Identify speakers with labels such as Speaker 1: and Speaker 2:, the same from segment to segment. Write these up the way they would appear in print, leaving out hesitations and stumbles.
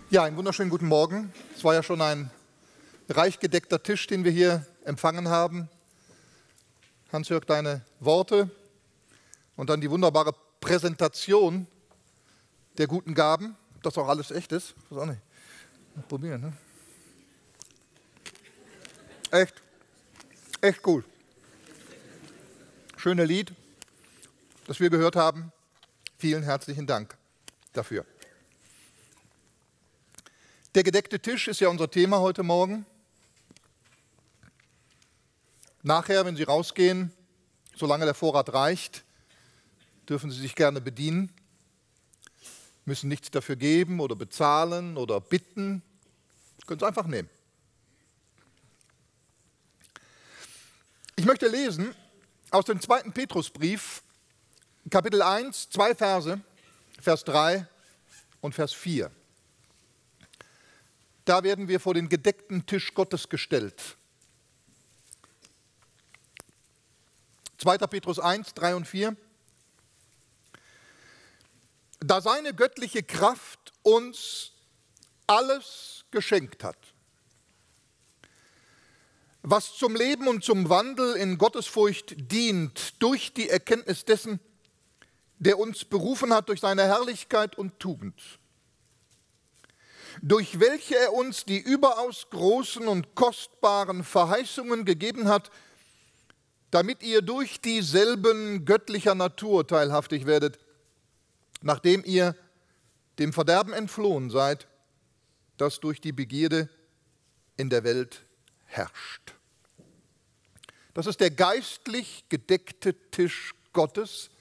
Speaker 1: Ja, einen wunderschönen guten Morgen. Es war ja schon ein reich gedeckter Tisch, den wir hier empfangen haben. Hans-Jörg, deine Worte und dann die wunderbare Präsentation der guten Gaben. Ob das auch alles echt ist? Ich weiß auch nicht. Mal probieren, ne? Echt cool. Schöne Lied, das wir gehört haben. Vielen herzlichen Dank dafür. Der gedeckte Tisch ist ja unser Thema heute Morgen. Nachher, wenn Sie rausgehen, solange der Vorrat reicht, dürfen Sie sich gerne bedienen, müssen nichts dafür geben oder bezahlen oder bitten, können es einfach nehmen. Ich möchte lesen aus dem 2. Petrusbrief, Kapitel 1, 2 Verse, Vers 3 und Vers 4. Da werden wir vor den gedeckten Tisch Gottes gestellt. 2. Petrus 1, 3 und 4. Da seine göttliche Kraft uns alles geschenkt hat, was zum Leben und zum Wandel in Gottesfurcht dient, durch die Erkenntnis dessen, der uns berufen hat durch seine Herrlichkeit und Tugend, durch welche er uns die überaus großen und kostbaren Verheißungen gegeben hat, damit ihr durch dieselben göttlicher Natur teilhaftig werdet, nachdem ihr dem Verderben entflohen seid, das durch die Begierde in der Welt herrscht. Das ist der geistlich gedeckte Tisch Gottes,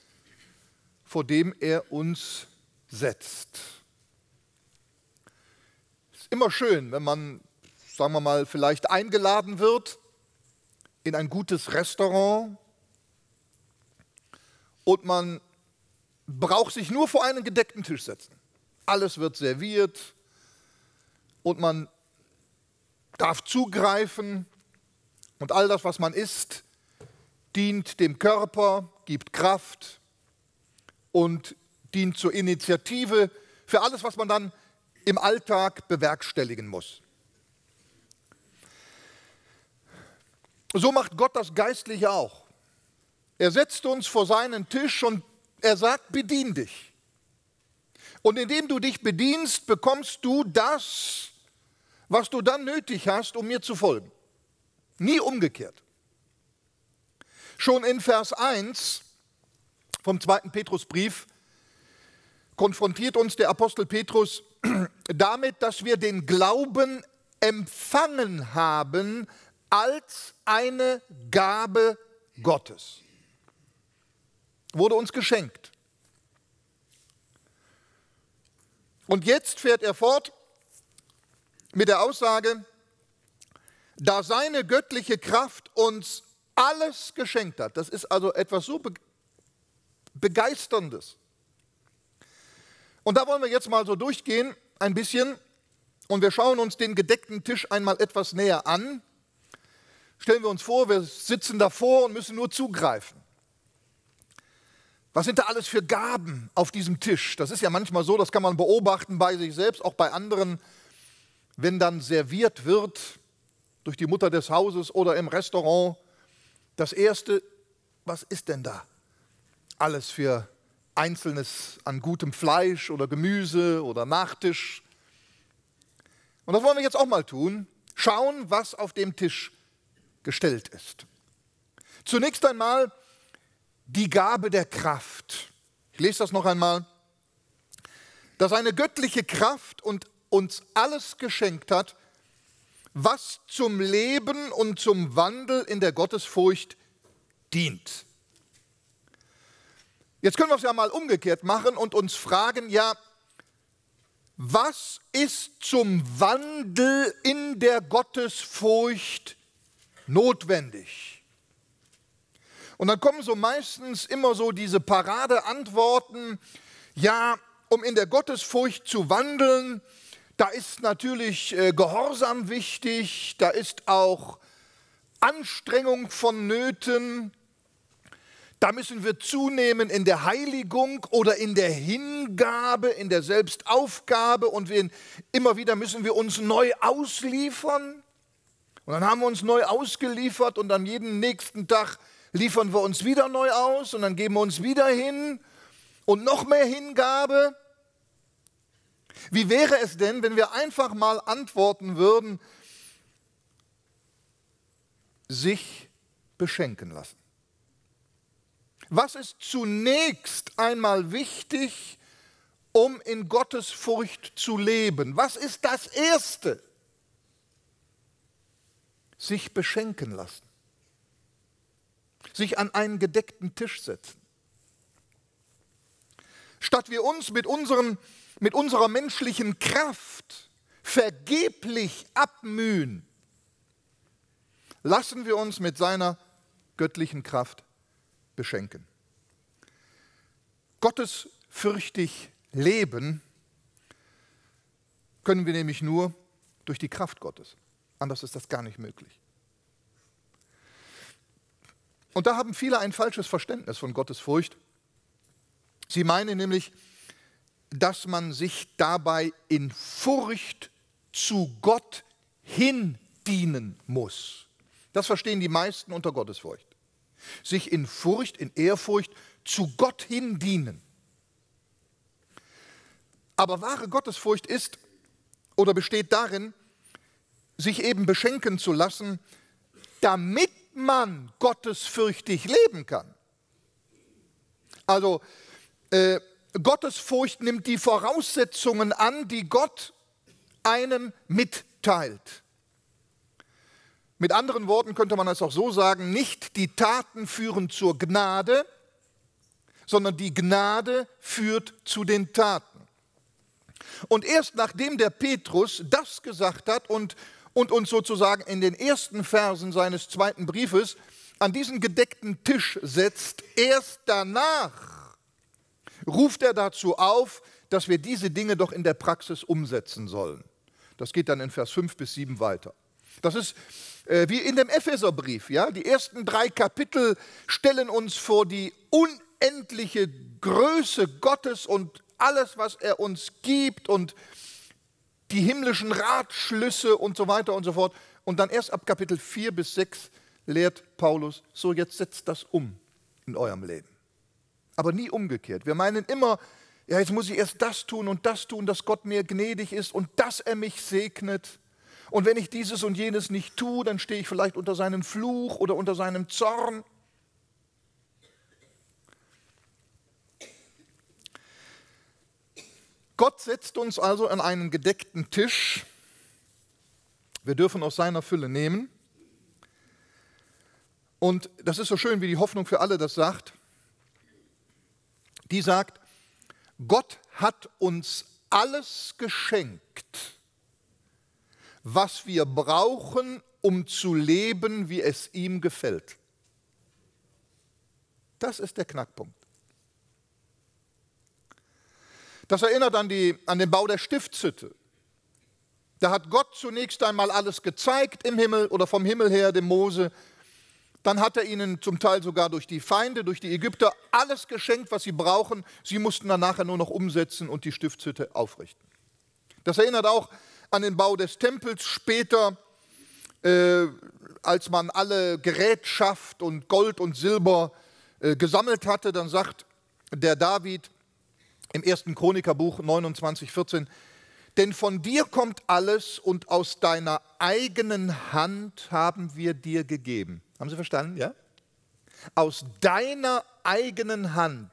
Speaker 1: vor dem er uns setzt. Es ist immer schön, wenn man, sagen wir mal, vielleicht eingeladen wird in ein gutes Restaurant und man braucht sich nur vor einen gedeckten Tisch setzen. Alles wird serviert und man darf zugreifen und all das, was man isst, dient dem Körper, gibt Kraft und dient zur Initiative für alles, was man dann im Alltag bewerkstelligen muss. So macht Gott das Geistliche auch. Er setzt uns vor seinen Tisch und er sagt, bedien dich. Und indem du dich bedienst, bekommst du das, was du dann nötig hast, um mir zu folgen. Nie umgekehrt. Schon in Vers 1 vom 2. Petrusbrief konfrontiert uns der Apostel Petrus damit, dass wir den Glauben empfangen haben als eine Gabe Gottes. Wurde uns geschenkt. Und jetzt fährt er fort mit der Aussage, da seine göttliche Kraft uns alles geschenkt hat. Das ist also etwas so Begeisterndes. Und da wollen wir jetzt mal so durchgehen, ein bisschen, und wir schauen uns den gedeckten Tisch einmal etwas näher an. Stellen wir uns vor, wir sitzen davor und müssen nur zugreifen. Was sind da alles für Gaben auf diesem Tisch? Das ist ja manchmal so, das kann man beobachten bei sich selbst, auch bei anderen, wenn dann serviert wird durch die Mutter des Hauses oder im Restaurant. Das Erste, was ist denn da? Alles für Einzelnes an gutem Fleisch oder Gemüse oder Nachtisch. Und das wollen wir jetzt auch mal tun. Schauen, was auf dem Tisch gestellt ist. Zunächst einmal die Gabe der Kraft. Ich lese das noch einmal. Dass eine göttliche Kraft uns alles geschenkt hat, was zum Leben und zum Wandel in der Gottesfurcht dient. Jetzt können wir es ja mal umgekehrt machen und uns fragen, ja, was ist zum Wandel in der Gottesfurcht notwendig? Und dann kommen so meistens immer so diese Paradeantworten, ja, um in der Gottesfurcht zu wandeln, da ist natürlich Gehorsam wichtig, da ist auch Anstrengung vonnöten, Da müssen wir zunehmen in der Heiligung oder in der Hingabe, in der Selbstaufgabe und immer wieder müssen wir uns neu ausliefern. Und dann haben wir uns neu ausgeliefert und an jedem nächsten Tag liefern wir uns wieder neu aus und dann geben wir uns wieder hin und noch mehr Hingabe. Wie wäre es denn, wenn wir einfach mal antworten würden, sich beschenken lassen? Was ist zunächst einmal wichtig, um in Gottes Furcht zu leben? Was ist das Erste? Sich beschenken lassen. Sich an einen gedeckten Tisch setzen. Statt wir uns mit unserer menschlichen Kraft vergeblich abmühen, lassen wir uns mit seiner göttlichen Kraft beschenken. Gottesfürchtig leben können wir nämlich nur durch die Kraft Gottes. Anders ist das gar nicht möglich. Und da haben viele ein falsches Verständnis von Gottesfurcht. Sie meinen nämlich, dass man sich dabei in Furcht zu Gott hindienen muss. Das verstehen die meisten unter Gottesfurcht. Sich in Furcht, in Ehrfurcht zu Gott hin dienen. Aber wahre Gottesfurcht ist oder besteht darin, sich eben beschenken zu lassen, damit man gottesfürchtig leben kann. Also Gottesfurcht nimmt die Voraussetzungen an, die Gott einem mitteilt. Mit anderen Worten könnte man es auch so sagen, nicht die Taten führen zur Gnade, sondern die Gnade führt zu den Taten. Und erst nachdem der Petrus das gesagt hat und uns sozusagen in den ersten Versen seines zweiten Briefes an diesen gedeckten Tisch setzt, erst danach ruft er dazu auf, dass wir diese Dinge doch in der Praxis umsetzen sollen. Das geht dann in Vers 5 bis 7 weiter. Das ist wie in dem Epheserbrief. Ja? Die ersten 3 Kapitel stellen uns vor die unendliche Größe Gottes und alles, was er uns gibt und die himmlischen Ratschlüsse und so weiter und so fort. Und dann erst ab Kapitel 4 bis 6 lehrt Paulus, so jetzt setzt das um in eurem Leben. Aber nie umgekehrt. Wir meinen immer, ja, jetzt muss ich erst das tun, dass Gott mir gnädig ist und dass er mich segnet. Und wenn ich dieses und jenes nicht tue, dann stehe ich vielleicht unter seinem Fluch oder unter seinem Zorn. Gott setzt uns also an einen gedeckten Tisch. Wir dürfen aus seiner Fülle nehmen. Und das ist so schön, wie die Hoffnung für alle das sagt. Die sagt, Gott hat uns alles geschenkt, was wir brauchen, um zu leben, wie es ihm gefällt. Das ist der Knackpunkt. Das erinnert an den Bau der Stiftshütte. Da hat Gott zunächst einmal alles gezeigt im Himmel oder vom Himmel her dem Mose. Dann hat er ihnen zum Teil sogar durch die Feinde, durch die Ägypter, alles geschenkt, was sie brauchen. Sie mussten dann nachher nur noch umsetzen und die Stiftshütte aufrichten. Das erinnert auch an den Bau des Tempels später, als man alle Gerätschaft und Gold und Silber gesammelt hatte. Dann sagt der David im 1. Chronikerbuch 29,14, denn von dir kommt alles und aus deiner eigenen Hand haben wir dir gegeben. Haben Sie verstanden? Ja? Aus deiner eigenen Hand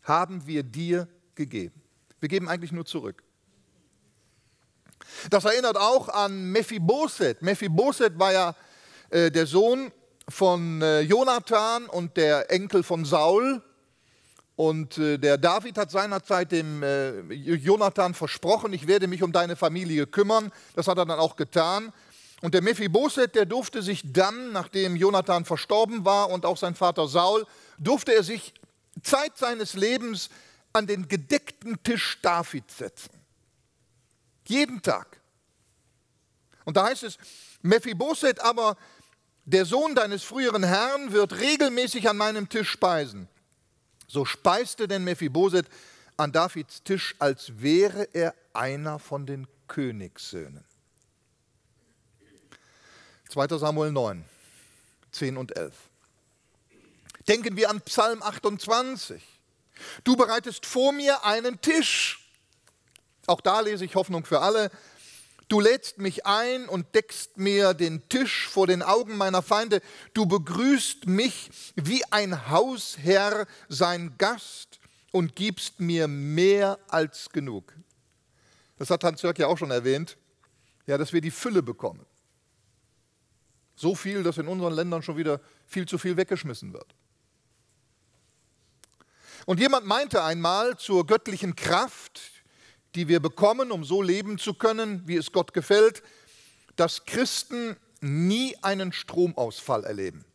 Speaker 1: haben wir dir gegeben. Wir geben eigentlich nur zurück. Das erinnert auch an Mephibosheth. Mephibosheth war ja der Sohn von Jonathan und der Enkel von Saul. Und der David hat seinerzeit dem Jonathan versprochen, ich werde mich um deine Familie kümmern. Das hat er dann auch getan. Und der Mephibosheth, der durfte sich dann, nachdem Jonathan verstorben war und auch sein Vater Saul, durfte er sich Zeit seines Lebens an den gedeckten Tisch Davids setzen. Jeden Tag. Und da heißt es, Mephibosheth aber der Sohn deines früheren Herrn wird regelmäßig an meinem Tisch speisen. So speiste denn Mephiboset an Davids Tisch, als wäre er einer von den Königssöhnen. 2. Samuel 9, 10 und 11. Denken wir an Psalm 28. Du bereitest vor mir einen Tisch. Auch da lese ich Hoffnung für alle. Du lädst mich ein und deckst mir den Tisch vor den Augen meiner Feinde. Du begrüßt mich wie ein Hausherr sein Gast und gibst mir mehr als genug. Das hat Hans-Jörg ja auch schon erwähnt, ja, dass wir die Fülle bekommen. So viel, dass in unseren Ländern schon wieder viel zu viel weggeschmissen wird. Und jemand meinte einmal zur göttlichen Kraft, die wir bekommen, um so leben zu können, wie es Gott gefällt, dass Christen nie einen Stromausfall erleben.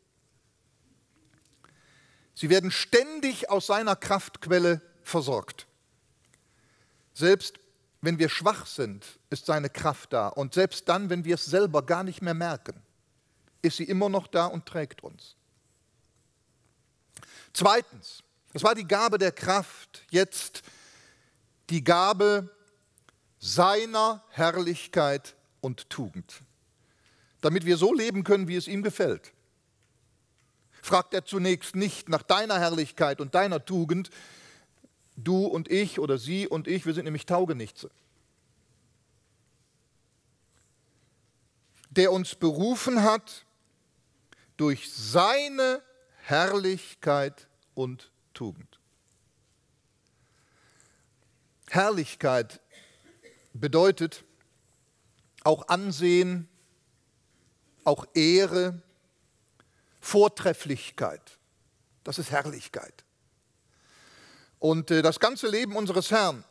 Speaker 1: Sie werden ständig aus seiner Kraftquelle versorgt. Selbst wenn wir schwach sind, ist seine Kraft da. Und selbst dann, wenn wir es selber gar nicht mehr merken, ist sie immer noch da und trägt uns. Zweitens, das war die Gabe der Kraft, jetzt die Gabe seiner Herrlichkeit und Tugend, damit wir so leben können, wie es ihm gefällt. Fragt er zunächst nicht nach deiner Herrlichkeit und deiner Tugend, du und ich oder sie und ich, wir sind nämlich Taugenichtse. Der uns berufen hat durch seine Herrlichkeit und Tugend. Herrlichkeit bedeutet auch Ansehen, auch Ehre, Vortrefflichkeit. Das ist Herrlichkeit. Und das ganze Leben unseres Herrn,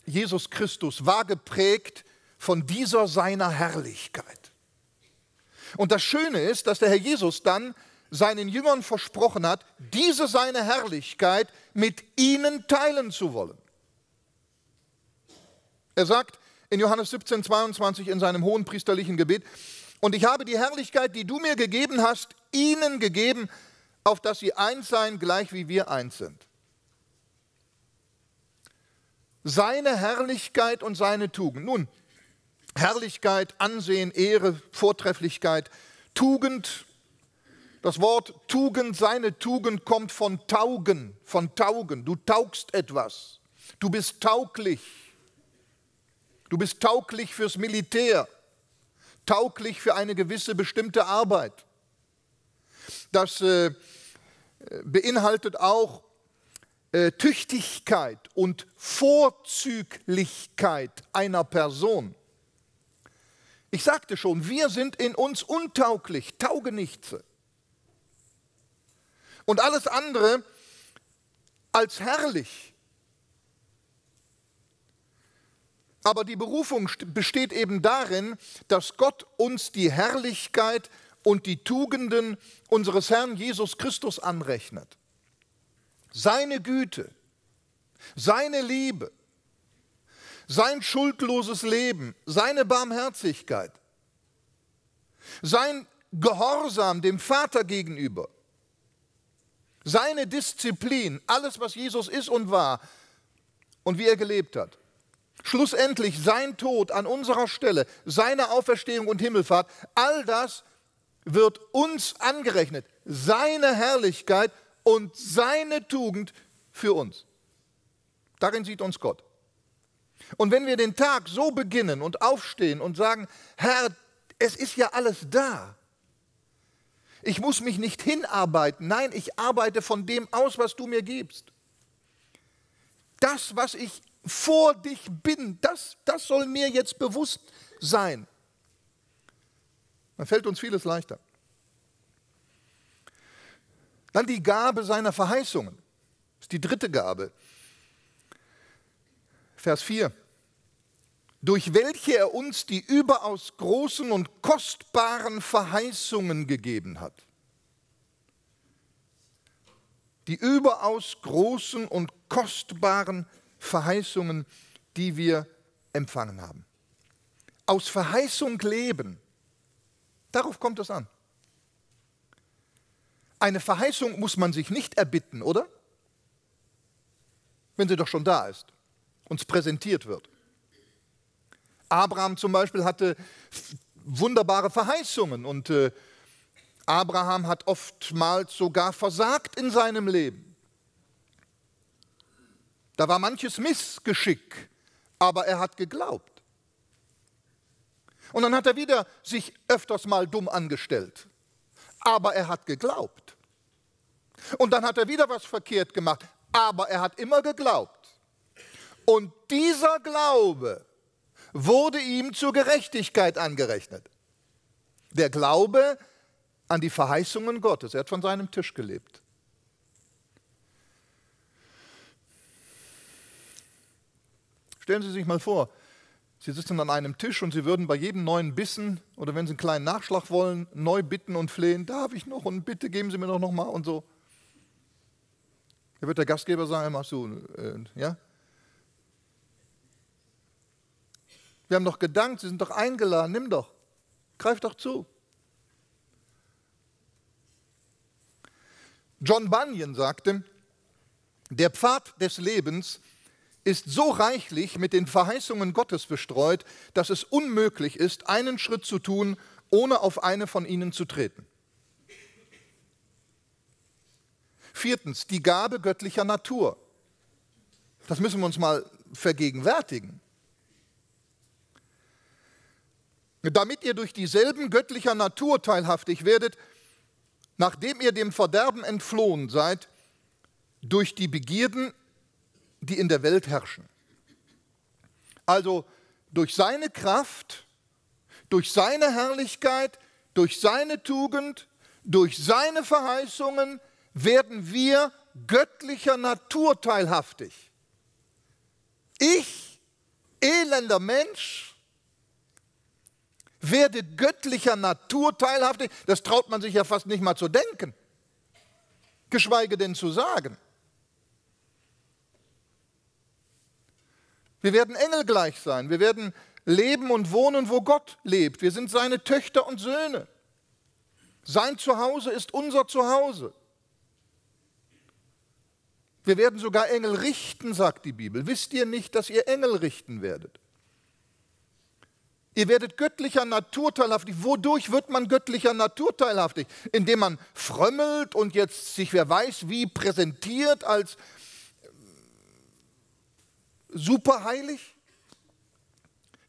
Speaker 1: Jesus Christus, war geprägt von dieser seiner Herrlichkeit. Und das Schöne ist, dass der Herr Jesus dann seinen Jüngern versprochen hat, diese seine Herrlichkeit mit ihnen teilen zu wollen. Er sagt in Johannes 17, 22 in seinem hohenpriesterlichen Gebet, und ich habe die Herrlichkeit, die du mir gegeben hast, ihnen gegeben, auf dass sie eins seien, gleich wie wir eins sind. Seine Herrlichkeit und seine Tugend. Nun, Herrlichkeit, Ansehen, Ehre, Vortrefflichkeit, Tugend. Das Wort Tugend, seine Tugend kommt von Taugen, von Taugen. Du taugst etwas. Du bist tauglich. Du bist tauglich fürs Militär, tauglich für eine gewisse bestimmte Arbeit. Das beinhaltet auch Tüchtigkeit und Vorzüglichkeit einer Person. Ich sagte schon, wir sind in uns untauglich, Taugenichtse. Und alles andere als herrlich. Aber die Berufung besteht eben darin, dass Gott uns die Herrlichkeit und die Tugenden unseres Herrn Jesus Christus anrechnet. Seine Güte, seine Liebe, sein schuldloses Leben, seine Barmherzigkeit, sein Gehorsam dem Vater gegenüber, seine Disziplin, alles, was Jesus ist und war und wie er gelebt hat. Schlussendlich sein Tod an unserer Stelle, seine Auferstehung und Himmelfahrt, all das wird uns angerechnet. Seine Herrlichkeit und seine Tugend für uns. Darin sieht uns Gott. Und wenn wir den Tag so beginnen und aufstehen und sagen, Herr, es ist ja alles da. Ich muss mich nicht hinarbeiten. Nein, ich arbeite von dem aus, was du mir gibst. Das, was ich vor dich bin, das soll mir jetzt bewusst sein. Dann fällt uns vieles leichter. Dann die Gabe seiner Verheißungen. Das ist die dritte Gabe. Vers 4. Durch welche er uns die überaus großen und kostbaren Verheißungen gegeben hat. Die überaus großen und kostbaren Verheißungen, die wir empfangen haben. Aus Verheißung leben, darauf kommt es an. Eine Verheißung muss man sich nicht erbitten, oder? Wenn sie doch schon da ist, uns präsentiert wird. Abraham zum Beispiel hatte wunderbare Verheißungen und Abraham hat oftmals sogar versagt in seinem Leben. Da war manches Missgeschick, aber er hat geglaubt. Und dann hat er wieder sich öfters mal dumm angestellt, aber er hat geglaubt. Und dann hat er wieder was verkehrt gemacht, aber er hat immer geglaubt. Und dieser Glaube wurde ihm zur Gerechtigkeit angerechnet. Der Glaube an die Verheißungen Gottes. Er hat von seinem Tisch gelebt. Stellen Sie sich mal vor, Sie sitzen an einem Tisch und Sie würden bei jedem neuen Bissen oder wenn Sie einen kleinen Nachschlag wollen, neu bitten und flehen, darf ich noch und bitte geben Sie mir doch noch mal und so. Da wird der Gastgeber sagen, machst du, ja? Wir haben doch gedankt, Sie sind doch eingeladen, nimm doch, greif doch zu. John Bunyan sagte, der Pfad des Lebens ist so reichlich mit den Verheißungen Gottes bestreut, dass es unmöglich ist, einen Schritt zu tun, ohne auf eine von ihnen zu treten. Viertens, die Gabe göttlicher Natur. Das müssen wir uns mal vergegenwärtigen. Damit ihr durch dieselben göttlicher Natur teilhaftig werdet, nachdem ihr dem Verderben entflohen seid, durch die Begierden, die in der Welt herrschen. Also durch seine Kraft, durch seine Herrlichkeit, durch seine Tugend, durch seine Verheißungen werden wir göttlicher Natur teilhaftig. Ich, elender Mensch, werde göttlicher Natur teilhaftig. Das traut man sich ja fast nicht mal zu denken, geschweige denn zu sagen. Wir werden engelgleich sein. Wir werden leben und wohnen, wo Gott lebt. Wir sind seine Töchter und Söhne. Sein Zuhause ist unser Zuhause. Wir werden sogar Engel richten, sagt die Bibel. Wisst ihr nicht, dass ihr Engel richten werdet? Ihr werdet göttlicher Natur teilhaftig. Wodurch wird man göttlicher Natur teilhaftig? Indem man frömmelt und jetzt sich wer weiß wie präsentiert als superheilig?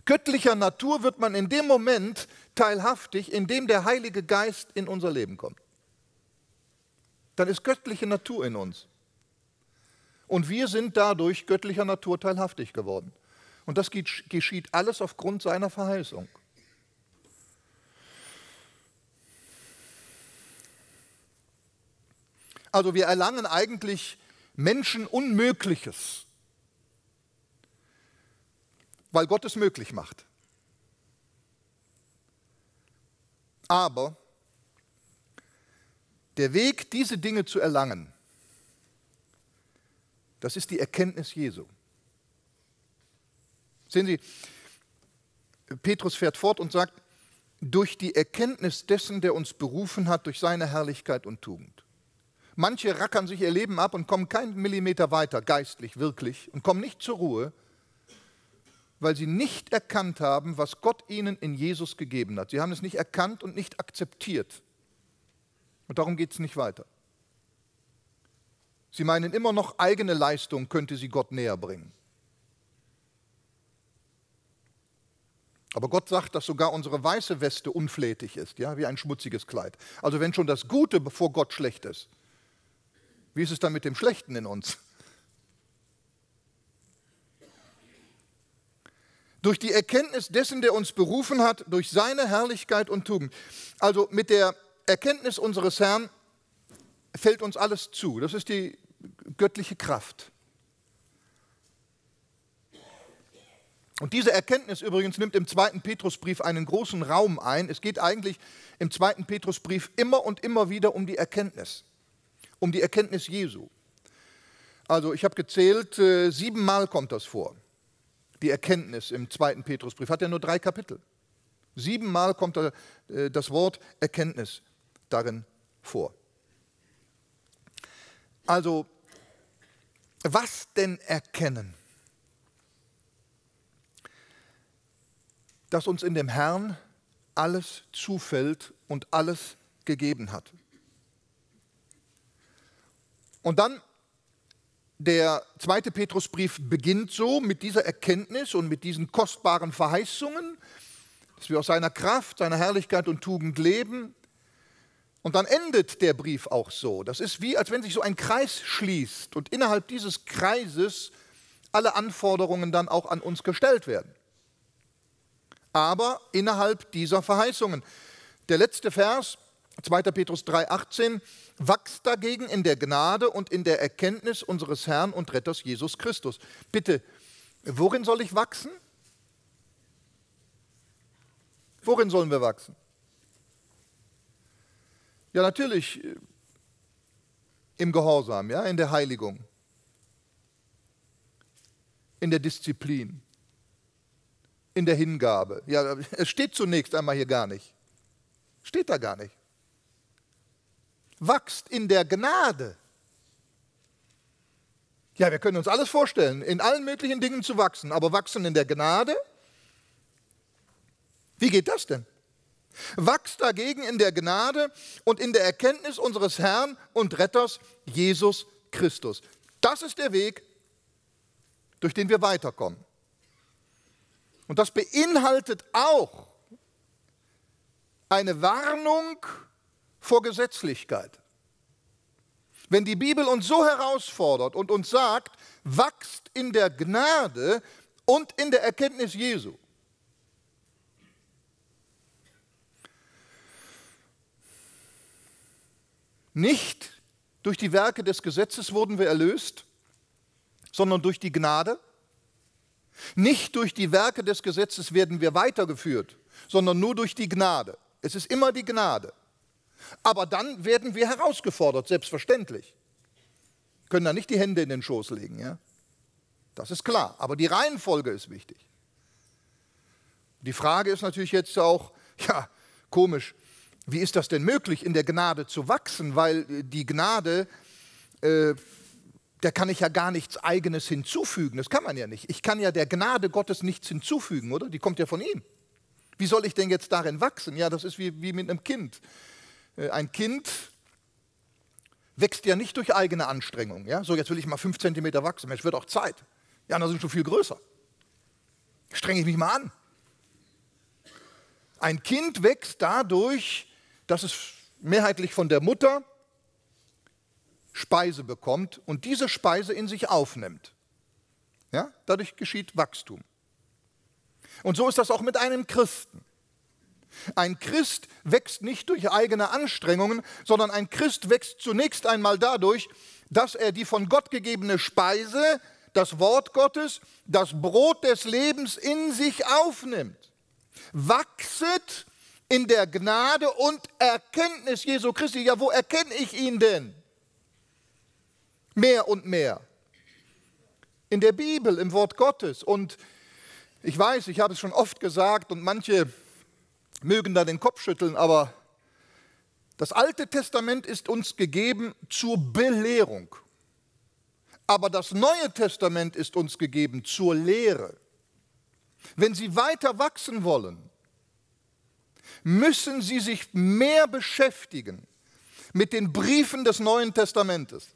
Speaker 1: Göttlicher Natur wird man in dem Moment teilhaftig, in dem der Heilige Geist in unser Leben kommt. Dann ist göttliche Natur in uns. Und wir sind dadurch göttlicher Natur teilhaftig geworden. Und das geschieht alles aufgrund seiner Verheißung. Also wir erlangen eigentlich Menschen Unmögliches, weil Gott es möglich macht. Aber der Weg, diese Dinge zu erlangen, das ist die Erkenntnis Jesu. Sehen Sie, Petrus fährt fort und sagt, durch die Erkenntnis dessen, der uns berufen hat, durch seine Herrlichkeit und Tugend. Manche rackern sich ihr Leben ab und kommen keinen Millimeter weiter, geistlich, wirklich, und kommen nicht zur Ruhe, weil sie nicht erkannt haben, was Gott ihnen in Jesus gegeben hat. Sie haben es nicht erkannt und nicht akzeptiert. Und darum geht es nicht weiter. Sie meinen immer noch, eigene Leistung könnte sie Gott näher bringen. Aber Gott sagt, dass sogar unsere weiße Weste unflätig ist, ja, wie ein schmutziges Kleid. Also wenn schon das Gute vor Gott schlecht ist, wie ist es dann mit dem Schlechten in uns? Durch die Erkenntnis dessen, der uns berufen hat, durch seine Herrlichkeit und Tugend. Also mit der Erkenntnis unseres Herrn fällt uns alles zu. Das ist die göttliche Kraft. Und diese Erkenntnis übrigens nimmt im 2. Petrusbrief einen großen Raum ein. Es geht eigentlich im 2. Petrusbrief immer und immer wieder um die Erkenntnis Jesu. Also ich habe gezählt, 7 Mal kommt das vor. Die Erkenntnis im 2. Petrusbrief, hat ja nur 3 Kapitel. 7 Mal kommt das Wort Erkenntnis darin vor. Also, was denn erkennen? Dass uns in dem Herrn alles zufällt und alles gegeben hat. Und dann der 2. Petrusbrief beginnt so mit dieser Erkenntnis und mit diesen kostbaren Verheißungen, dass wir aus seiner Kraft, seiner Herrlichkeit und Tugend leben. Und dann endet der Brief auch so. Das ist wie, als wenn sich so ein Kreis schließt und innerhalb dieses Kreises alle Anforderungen dann auch an uns gestellt werden. Aber innerhalb dieser Verheißungen. Der letzte Vers, 2. Petrus 3,18, wachst dagegen in der Gnade und in der Erkenntnis unseres Herrn und Retters Jesus Christus. Bitte, worin soll ich wachsen? Worin sollen wir wachsen? Ja, natürlich im Gehorsam, ja, in der Heiligung, in der Disziplin, in der Hingabe. Ja, es steht zunächst einmal hier gar nicht. Steht da gar nicht. Wachst in der Gnade. Ja, wir können uns alles vorstellen, in allen möglichen Dingen zu wachsen, aber wachsen in der Gnade? Wie geht das denn? Wachst dagegen in der Gnade und in der Erkenntnis unseres Herrn und Retters Jesus Christus. Das ist der Weg, durch den wir weiterkommen. Und das beinhaltet auch eine Warnung vor Gesetzlichkeit. Wenn die Bibel uns so herausfordert und uns sagt, wachst in der Gnade und in der Erkenntnis Jesu. Nicht durch die Werke des Gesetzes wurden wir erlöst, sondern durch die Gnade. Nicht durch die Werke des Gesetzes werden wir weitergeführt, sondern nur durch die Gnade. Es ist immer die Gnade. Aber dann werden wir herausgefordert, selbstverständlich. Wir können da nicht die Hände in den Schoß legen, ja? Das ist klar, aber die Reihenfolge ist wichtig. Die Frage ist natürlich jetzt auch, ja, komisch, wie ist das denn möglich, in der Gnade zu wachsen? Weil die Gnade, der kann ich ja gar nichts Eigenes hinzufügen. Das kann man ja nicht. Ich kann ja der Gnade Gottes nichts hinzufügen, oder? Die kommt ja von ihm. Wie soll ich denn jetzt darin wachsen? Ja, das ist wie mit einem Kind. Ein Kind wächst ja nicht durch eigene Anstrengung. Ja? So, jetzt will ich mal 5 Zentimeter wachsen. Mensch, wird auch Zeit. Ja, dann sind schon viel größer. Strenge ich mich mal an. Ein Kind wächst dadurch, dass es mehrheitlich von der Mutter Speise bekommt und diese Speise in sich aufnimmt. Ja? Dadurch geschieht Wachstum. Und so ist das auch mit einem Christen. Ein Christ wächst nicht durch eigene Anstrengungen, sondern ein Christ wächst zunächst einmal dadurch, dass er die von Gott gegebene Speise, das Wort Gottes, das Brot des Lebens in sich aufnimmt. Wachset in der Gnade und Erkenntnis Jesu Christi. Ja, wo erkenne ich ihn denn? Mehr und mehr. In der Bibel, im Wort Gottes. Und ich weiß, ich habe es schon oft gesagt und manche mögen da den Kopf schütteln, aber das Alte Testament ist uns gegeben zur Belehrung. Aber das Neue Testament ist uns gegeben zur Lehre. Wenn Sie weiter wachsen wollen, müssen Sie sich mehr beschäftigen mit den Briefen des Neuen Testamentes.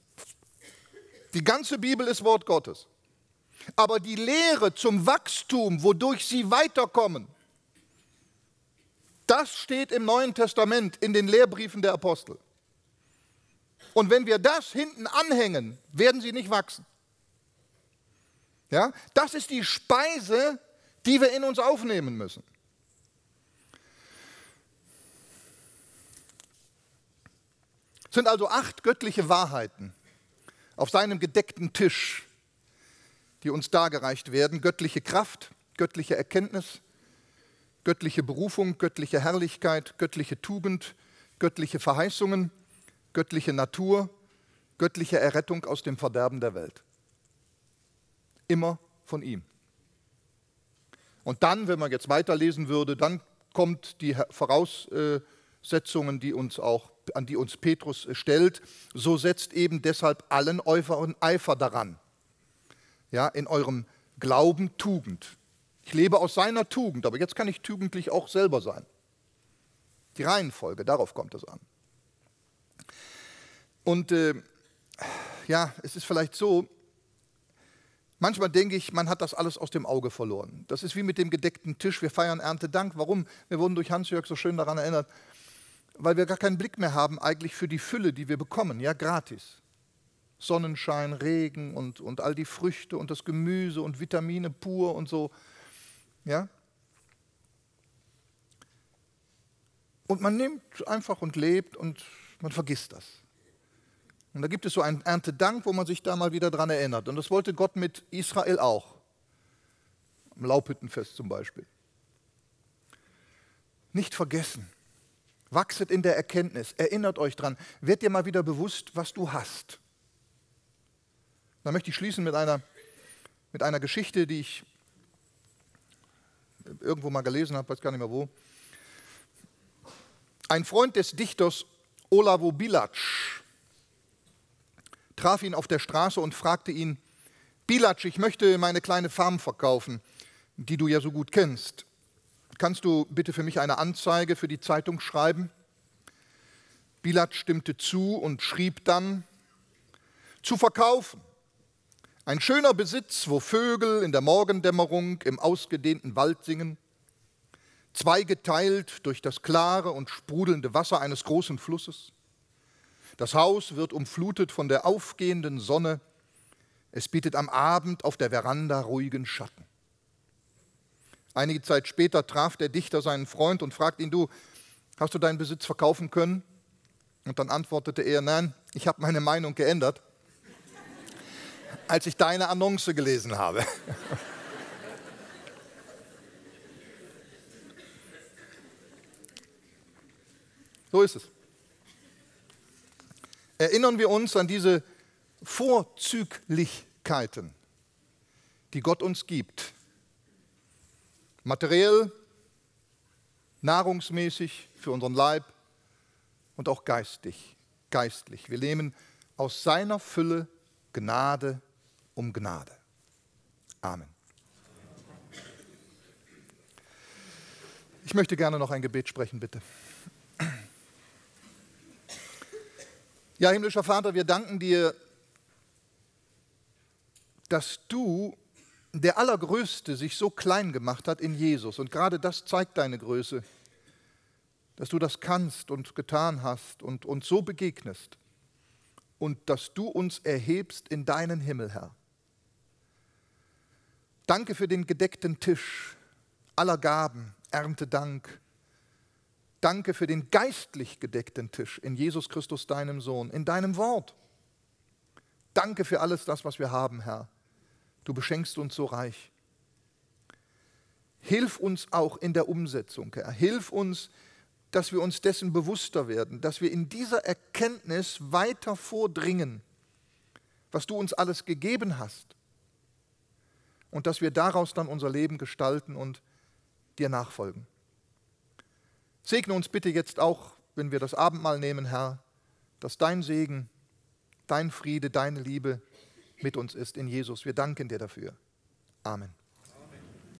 Speaker 1: Die ganze Bibel ist Wort Gottes. Aber die Lehre zum Wachstum, wodurch Sie weiterkommen, das steht im Neuen Testament in den Lehrbriefen der Apostel. Und wenn wir das hinten anhängen, werden Sie nicht wachsen. Ja? Das ist die Speise, die wir in uns aufnehmen müssen. Es sind also 8 göttliche Wahrheiten auf seinem gedeckten Tisch, die uns dargereicht werden. Göttliche Kraft, göttliche Erkenntnis, göttliche Berufung, göttliche Herrlichkeit, göttliche Tugend, göttliche Verheißungen, göttliche Natur, göttliche Errettung aus dem Verderben der Welt. Immer von ihm. Und dann, wenn man jetzt weiterlesen würde, dann kommt die Voraussetzungen, die uns auch an die uns Petrus stellt, so setzt eben deshalb allen euren Eifer daran. Ja, in eurem Glauben Tugend. Ich lebe aus seiner Tugend, aber jetzt kann ich tugendlich auch selber sein. Die Reihenfolge, darauf kommt es an. Und ja, es ist vielleicht so, manchmal denke ich, man hat das alles aus dem Auge verloren. Das ist wie mit dem gedeckten Tisch, wir feiern Erntedank. Warum? Wir wurden durch Hans-Jörg so schön daran erinnert, weil wir gar keinen Blick mehr haben eigentlich für die Fülle, die wir bekommen, ja gratis. Sonnenschein, Regen und all die Früchte und das Gemüse und Vitamine pur und so. Ja? Und man nimmt einfach und lebt und man vergisst das. Und da gibt es so einen Erntedank, wo man sich da mal wieder dran erinnert. Und das wollte Gott mit Israel auch. Am Laubhüttenfest zum Beispiel. Nicht vergessen. Wachset in der Erkenntnis. Erinnert euch dran. Werd dir mal wieder bewusst, was du hast. Da möchte ich schließen mit einer Geschichte, die ich irgendwo mal gelesen habe, weiß gar nicht mehr wo. Ein Freund des Dichters Olavo Bilac traf ihn auf der Straße und fragte ihn: Bilac, ich möchte meine kleine Farm verkaufen, die du ja so gut kennst. Kannst du bitte für mich eine Anzeige für die Zeitung schreiben? Bilac stimmte zu und schrieb dann: Zu verkaufen. Ein schöner Besitz, wo Vögel in der Morgendämmerung im ausgedehnten Wald singen, zweigeteilt durch das klare und sprudelnde Wasser eines großen Flusses. Das Haus wird umflutet von der aufgehenden Sonne. Es bietet am Abend auf der Veranda ruhigen Schatten. Einige Zeit später traf der Dichter seinen Freund und fragte ihn: Du, hast du deinen Besitz verkaufen können? Und dann antwortete er: Nein, ich habe meine Meinung geändert, als ich deine Annonce gelesen habe. So ist es. Erinnern wir uns an diese Vorzüglichkeiten, die Gott uns gibt. Materiell, nahrungsmäßig für unseren Leib und auch geistlich. Wir nehmen aus seiner Fülle Gnade um Gnade. Amen. Ich möchte gerne noch ein Gebet sprechen, bitte. Ja, himmlischer Vater, wir danken dir, dass du, der Allergrößte, sich so klein gemacht hat in Jesus. Und gerade das zeigt deine Größe, dass du das kannst und getan hast und uns so begegnest und dass du uns erhebst in deinen Himmel, Herr. Danke für den gedeckten Tisch aller Gaben, Erntedank. Danke für den geistlich gedeckten Tisch in Jesus Christus, deinem Sohn, in deinem Wort. Danke für alles das, was wir haben, Herr. Du beschenkst uns so reich. Hilf uns auch in der Umsetzung, Herr. Hilf uns, dass wir uns dessen bewusster werden, dass wir in dieser Erkenntnis weiter vordringen, was du uns alles gegeben hast. Und dass wir daraus dann unser Leben gestalten und dir nachfolgen. Segne uns bitte jetzt auch, wenn wir das Abendmahl nehmen, Herr, dass dein Segen, dein Friede, deine Liebe mit uns ist in Jesus. Wir danken dir dafür. Amen.